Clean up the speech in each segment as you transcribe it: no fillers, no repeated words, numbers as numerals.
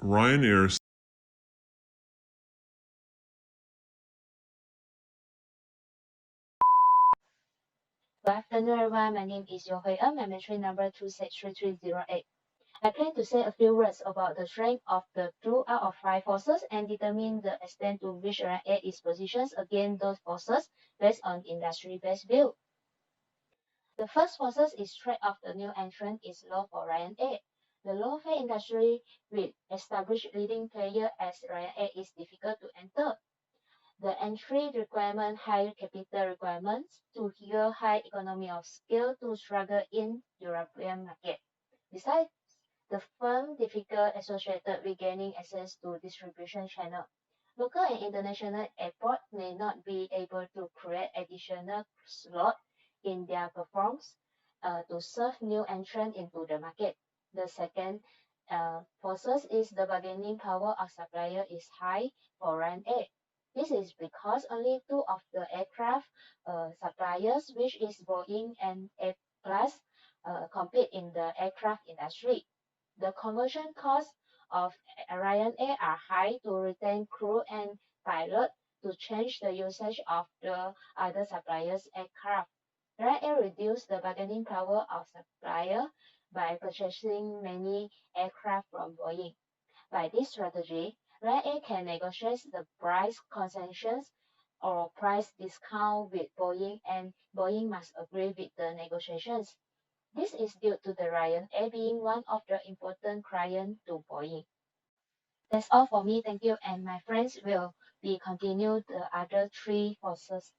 Ryanair. Good afternoon, everyone. My name is Yo Hui I'm entry number 263308. I plan to say a few words about the strength of the 2 out of 5 forces and determine the extent to which Ryanair is positioned against those forces based on industry-based view. The first forces is threat of the new entrant is low for Ryanair. The low-fare industry with established leading player as Ryanair is difficult to enter. The entry requirement high capital requirements to fuel high economy of scale to struggle in European market. Besides, the firm difficult associated with gaining access to distribution channel. Local and international airports may not be able to create additional slot in their platforms to serve new entrants into the market. The second forces is the bargaining power of supplier is high for Ryanair. This is because only 2 of the aircraft suppliers, which is Boeing and Airbus, compete in the aircraft industry. The conversion costs of Ryanair are high to retain crew and pilot to change the usage of the other suppliers' aircraft. Ryanair reduced the bargaining power of supplier by purchasing many aircraft from Boeing. By this strategy, Ryanair can negotiate the price concessions or price discount with Boeing and Boeing must agree with the negotiations. This is due to the Ryanair being one of the important clients to Boeing. That's all for me, thank you, and my friends will be continue the other 3 forces.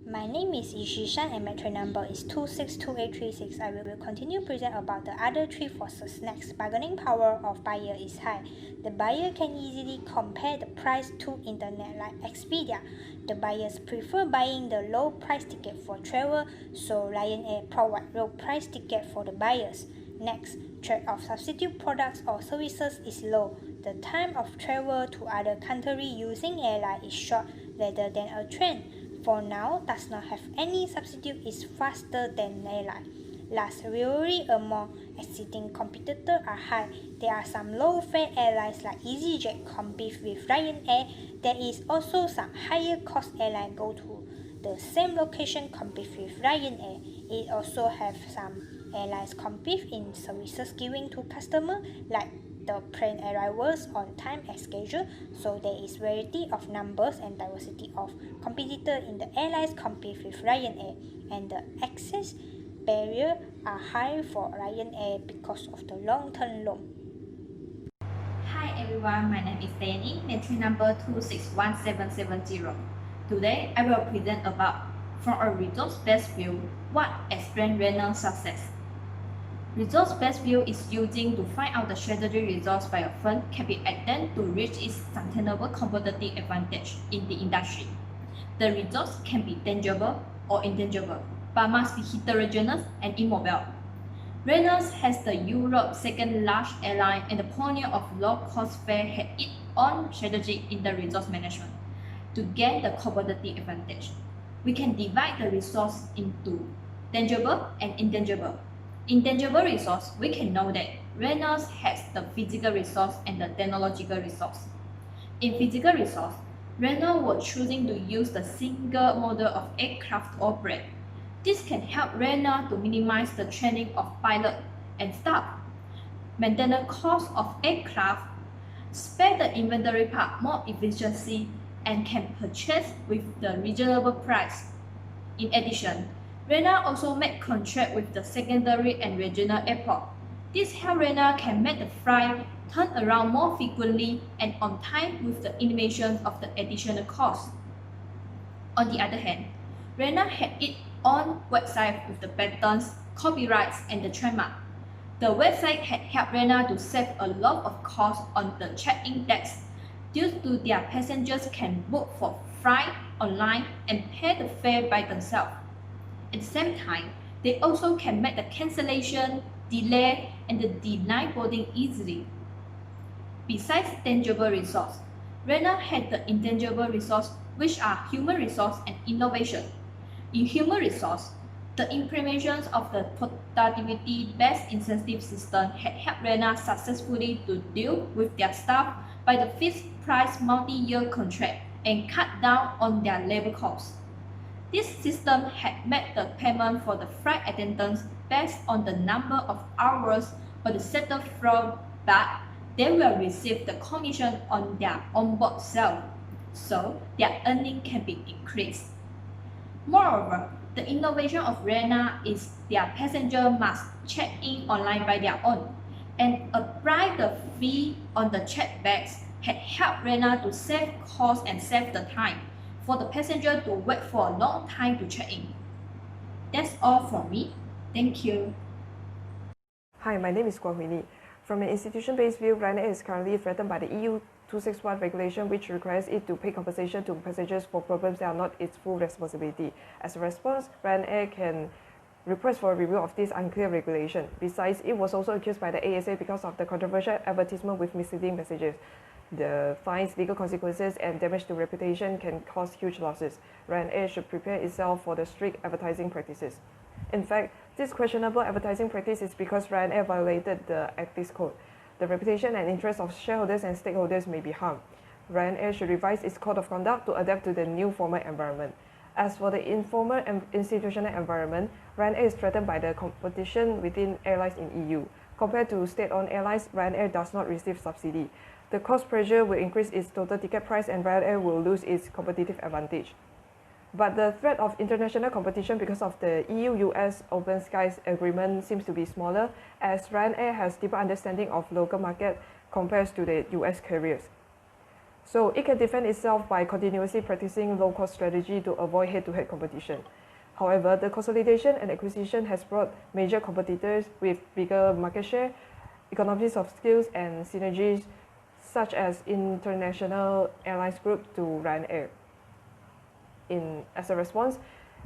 My name is Ishishan and my train number is 262836. I will continue present about the other 3 forces. Next, bargaining power of buyer is high. The buyer can easily compare the price to internet like Expedia. The buyers prefer buying the low price ticket for travel, so Ryanair provide low price ticket for the buyers. Next, trade of substitute products or services is low. The time of travel to other country using airline is short rather than a train. For now, does not have any substitute is faster than airline. Last, rivalry among existing competitors are high. There are some low-fare airlines like EasyJet compete with Ryanair. There is also some higher cost airline go to the same location compete with Ryanair. It also have some airlines compete in services given to customer like the plane arrivals on time as scheduled, so there is variety of numbers and diversity of competitors in the airlines compete with Ryanair, and the access barrier are high for Ryanair because of the long-term loan. Hi everyone, my name is Danny, entry number 261770. Today I will present about, from a results-based view, what explains Ryanair's success. Results-based view is using to find out the strategy results by a firm can be added to reach its sustainable competitive advantage in the industry. The results can be tangible or intangible, but must be heterogeneous and immobile. Ryanair has the Europe's second large airline and the pioneer of low-cost fare had its own strategy in the resource management. To gain the competitive advantage, we can divide the resource into tangible and intangible. Intangible resource, we can know that Ryanair has the physical resource and the technological resource. In physical resource, Ryanair was choosing to use the single model of aircraft to operate. This can help Ryanair to minimize the training of pilot and staff, maintenance cost of aircraft, spare the inventory part more efficiently, and can purchase with the reasonable price. In addition, Ryanair also make contract with the secondary and regional airport. This helps Ryanair can make the flight turn around more frequently and on time with the elimination of the additional cost. On the other hand, Ryanair had its own website with the patents, copyrights, and the trademark. The website had helped Ryanair to save a lot of cost on the check-in desk due to their passengers can book for flight online and pay the fare by themselves. At the same time, they also can make the cancellation, delay, and the deny boarding easily. Besides tangible resource, Ryanair had the intangible resource, which are human resource and innovation. In human resource, The implementation of the productivity-based incentive system had helped Ryanair successfully to deal with their staff by the fixed-price multi-year contract and cut down on their labor costs. This system had made the payment for the flight attendants based on the number of hours on the settled floor, but they will receive the commission on their onboard sale, so their earning can be increased. Moreover, the innovation of Ryanair is their passenger must check in online by their own, and apply the fee on the checked bags had helped Ryanair to save costs and save the time for the passenger to wait for a long time to check in. That's all from me. Thank you. Hi, my name is Guang Huini. From an institution-based view, Ryanair is currently threatened by the EU 261 regulation, which requires it to pay compensation to passengers for problems that are not its full responsibility. As a response, Ryanair can request for a review of this unclear regulation. Besides, it was also accused by the ASA because of the controversial advertisement with misleading messages. The fines, legal consequences, and damage to reputation can cause huge losses. Ryanair should prepare itself for the strict advertising practices. In fact, this questionable advertising practice is because Ryanair violated the ethics code. The reputation and interests of shareholders and stakeholders may be harmed. Ryanair should revise its code of conduct to adapt to the new formal environment. As for the informal and institutional environment, Ryanair is threatened by the competition within airlines in EU. Compared to state-owned airlines, Ryanair does not receive subsidy. The cost pressure will increase its total ticket price and Ryanair will lose its competitive advantage. But the threat of international competition because of the EU-US Open Skies Agreement seems to be smaller, as Ryanair has deeper understanding of local market compared to the US carriers. So it can defend itself by continuously practicing low-cost strategy to avoid head-to-head competition. However, the consolidation and acquisition has brought major competitors with bigger market share, economies of scale, and synergies, such as International Airlines Group to Ryanair. As a response,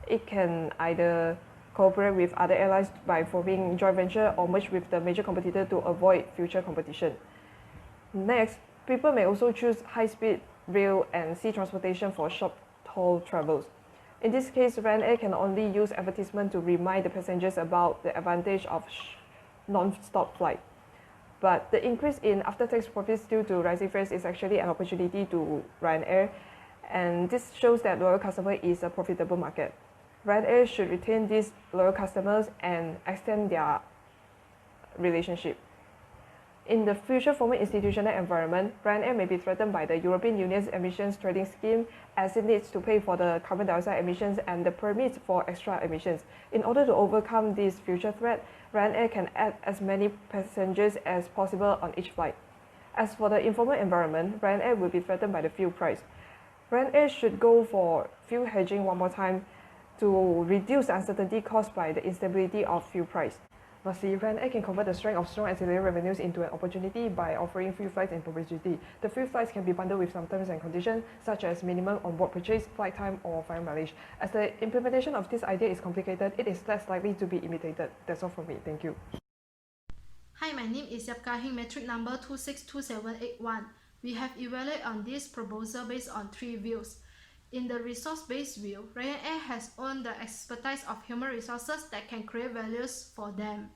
it can either cooperate with other airlines by forming joint venture or merge with the major competitor to avoid future competition. Next, people may also choose high-speed rail and sea transportation for short-haul travels. In this case, Ryanair can only use advertisement to remind the passengers about the advantage of non-stop flight. But the increase in after-tax profits due to rising fares is actually an opportunity to Ryanair, and this shows that loyal customer is a profitable market. Ryanair should retain these loyal customers and extend their relationship. In the future formal institutional environment, Ryanair may be threatened by the European Union's emissions trading scheme, as it needs to pay for the carbon dioxide emissions and the permits for extra emissions. In order to overcome this future threat, Ryanair can add as many passengers as possible on each flight. As for the informal environment, Ryanair will be threatened by the fuel price. Ryanair should go for fuel hedging one more time to reduce the uncertainty caused by the instability of fuel price. Lastly, Ryanair can convert the strength of strong ancillary revenues into an opportunity by offering free flights and publicity. The free flights can be bundled with some terms and conditions, such as minimum on-board purchase, flight time, or fare mileage. As the implementation of this idea is complicated, it is less likely to be imitated. That's all from me. Thank you. Hi, my name is Yapkahing, metric number 262781. We have evaluated on this proposal based on three views. In the resource-based view, Ryanair has owned the expertise of human resources that can create values for them.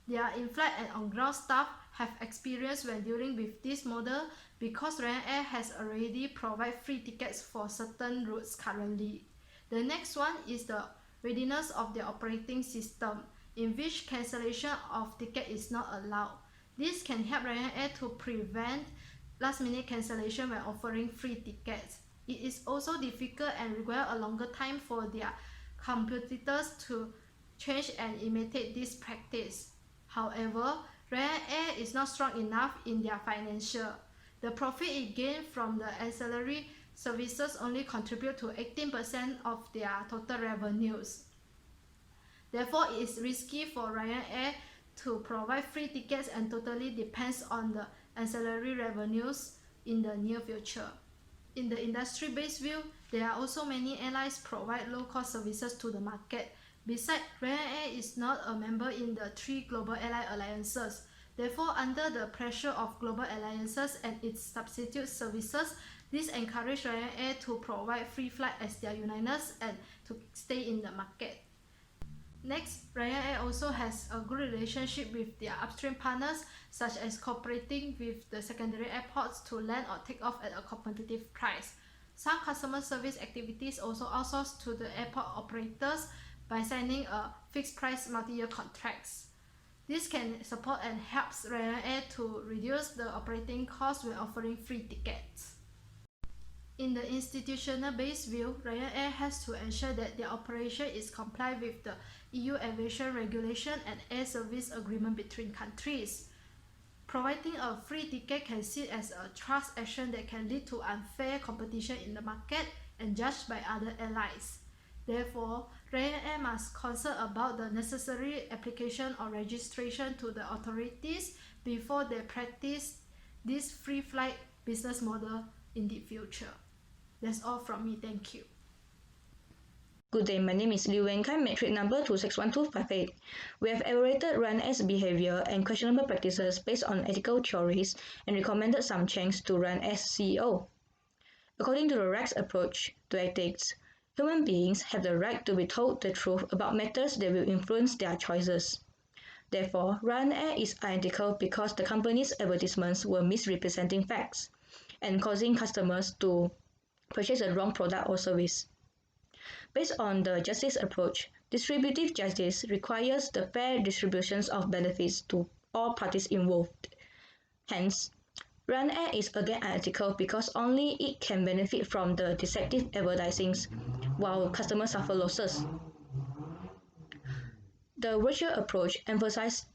Their in-flight and on-ground staff have experience when dealing with this model because Ryanair has already provided free tickets for certain routes currently. The next one is the readiness of the operating system, in which cancellation of ticket is not allowed. This can help Ryanair to prevent last-minute cancellation when offering free tickets. It is also difficult and requires a longer time for their competitors to change and imitate this practice. However, Ryanair is not strong enough in their financial. The profit it gained from the ancillary services only contribute to 18% of their total revenues. Therefore, it is risky for Ryanair to provide free tickets and totally depends on the ancillary revenues in the near future. In the industry-based view, there are also many airlines provide low-cost services to the market. Besides, Ryanair is not a member in the three global airline alliances. Therefore, under the pressure of global alliances and its substitute services, this encourages Ryanair to provide free flight as their uniqueness and to stay in the market. Next, Ryanair also has a good relationship with their upstream partners, such as cooperating with the secondary airports to land or take off at a competitive price. Some customer service activities also outsourced to the airport operators by signing a fixed price multi-year contracts. This can support and helps Ryanair to reduce the operating costs when offering free tickets. In the institutional-based view, Ryanair has to ensure that their operation is compliant with the EU aviation regulation and air service agreement between countries. Providing a free ticket can seen as a trust action that can lead to unfair competition in the market and judged by other airlines. Therefore, Ryanair must consult about the necessary application or registration to the authorities before they practice this free flight business model in the future. That's all from me. Thank you. Good day, my name is Liu Wenkai, metric number 261258. We have evaluated Ryanair's behavior and questionable practices based on ethical theories and recommended some changes to Ryanair's CEO. According to the RAC's approach to ethics, human beings have the right to be told the truth about matters that will influence their choices. Therefore, Ryanair is unethical because the company's advertisements were misrepresenting facts and causing customers to purchase the wrong product or service. Based on the justice approach, distributive justice requires the fair distributions of benefits to all parties involved. Hence, Ryanair is again unethical because only it can benefit from the deceptive advertisings while customers suffer losses. The virtual approach emphasizes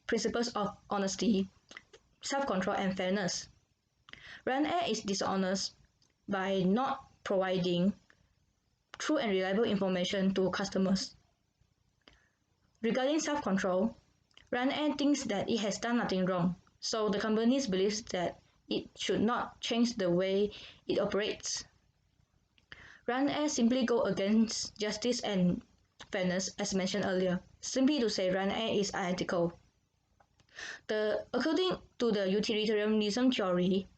principles of honesty, self-control, and fairness. Ryanair is dishonest by not providing true and reliable information to customers. Regarding self-control, Ryanair thinks that it has done nothing wrong, so the company believes that it should not change the way it operates. Ryanair simply go against justice and fairness as mentioned earlier. Simply to say Ryanair is unethical. According to the utilitarianism theory,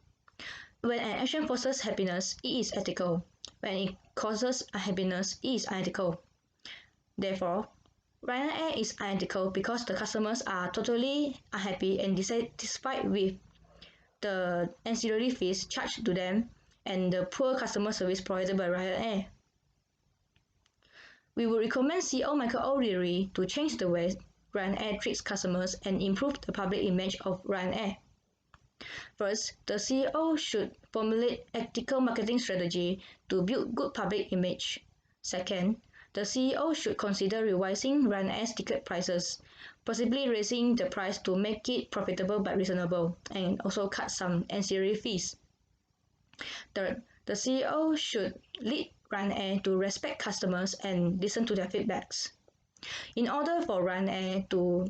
when an action fosters happiness, it is ethical. When it causes unhappiness, it is unethical. Therefore, Ryanair is unethical because the customers are totally unhappy and dissatisfied with the ancillary fees charged to them and the poor customer service provided by Ryanair. We would recommend CEO Michael O'Leary to change the way Ryanair treats customers and improve the public image of Ryanair. First, the CEO should formulate ethical marketing strategy to build good public image. Second, the CEO should consider revising Ryanair's ticket prices, possibly raising the price to make it profitable but reasonable, and also cut some ancillary fees. Third, the CEO should lead Ryanair to respect customers and listen to their feedbacks. In order for Ryanair to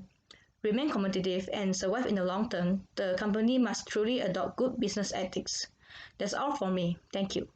remain competitive and survive in the long term, the company must truly adopt good business ethics. That's all from me. Thank you.